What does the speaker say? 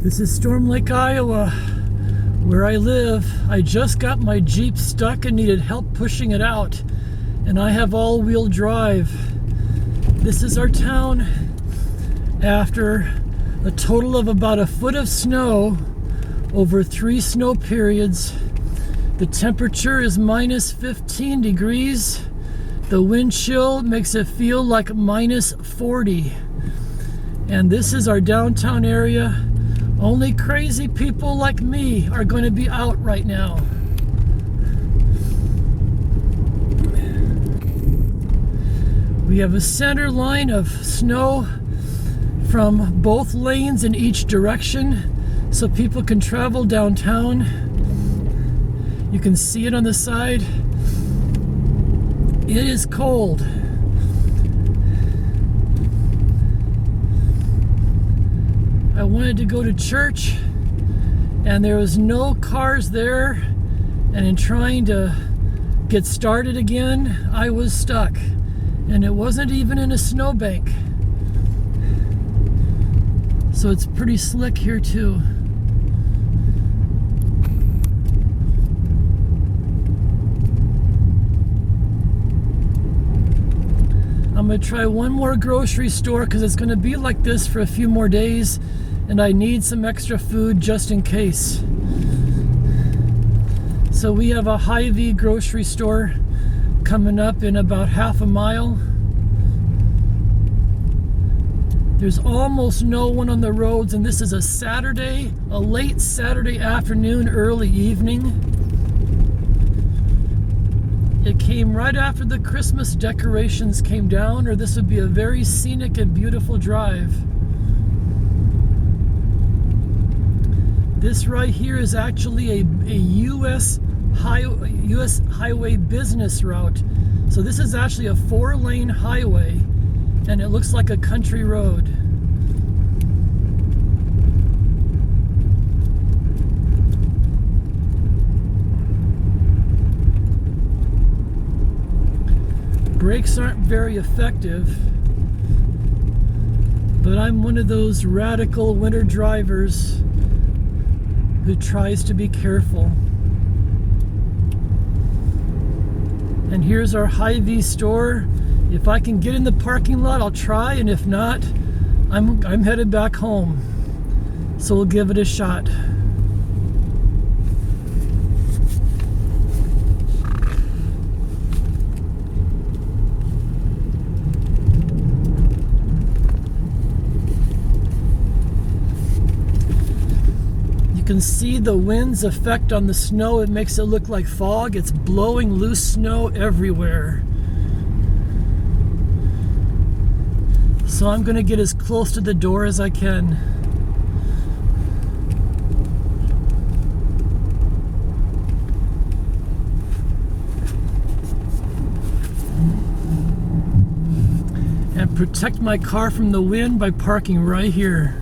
This is Storm Lake, Iowa, where I live. I just got my Jeep stuck and needed help pushing it out, and I have all-wheel drive. This is our town after a total of about a foot of snow over 3 snow periods. The temperature is minus 15 degrees. The wind chill makes it feel like minus 40. And this is our downtown area. Only crazy people like me are going to be out right now. We have a center line of snow from both lanes in each direction so people can travel downtown. You can see it on the side. It is cold. I wanted to go to church and there was no cars there, and in trying to get started again, I was stuck, and it wasn't even in a snowbank. So it's pretty slick here too. I'm gonna try one more grocery store because it's gonna be like this for a few more days, and I need some extra food just in case. So we have a Hy-Vee grocery store coming up in about half a mile. There's almost no one on the roads, and this is a Saturday, a late Saturday afternoon, early evening. It came right after the Christmas decorations came down, or this would be a very scenic and beautiful drive. This right here is actually a US highway business route. So this is actually a 4-lane highway, and it looks like a country road. Brakes aren't very effective, but I'm one of those radical winter drivers who tries to be careful. And here's our Hy-Vee store. If I can get in the parking lot, I'll try, and if not, I'm headed back home. So we'll give it a shot. You can see the wind's effect on the snow. It makes it look like fog. It's blowing loose snow everywhere. So I'm going to get as close to the door as I can. And protect my car from the wind by parking right here.